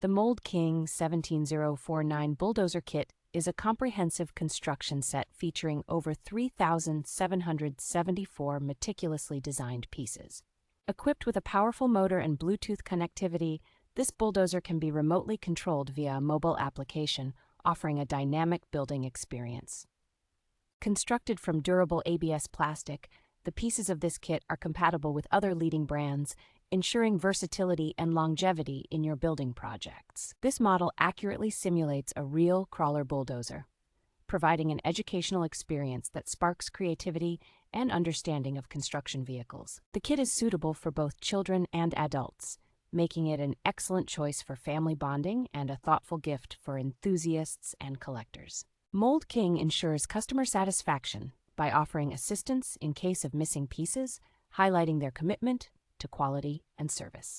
The Mould King 17049 Bulldozer Kit is a comprehensive construction set featuring over 3,774 meticulously designed pieces. Equipped with a powerful motor and Bluetooth connectivity, this bulldozer can be remotely controlled via a mobile application, offering a dynamic building experience. Constructed from durable ABS plastic, the pieces of this kit are compatible with other leading brands, ensuring versatility and longevity in your building projects. This model accurately simulates a real crawler bulldozer, providing an educational experience that sparks creativity and understanding of construction vehicles. The kit is suitable for both children and adults, making it an excellent choice for family bonding and a thoughtful gift for enthusiasts and collectors. Mould King ensures customer satisfaction by offering assistance in case of missing pieces, highlighting their commitment to quality and service.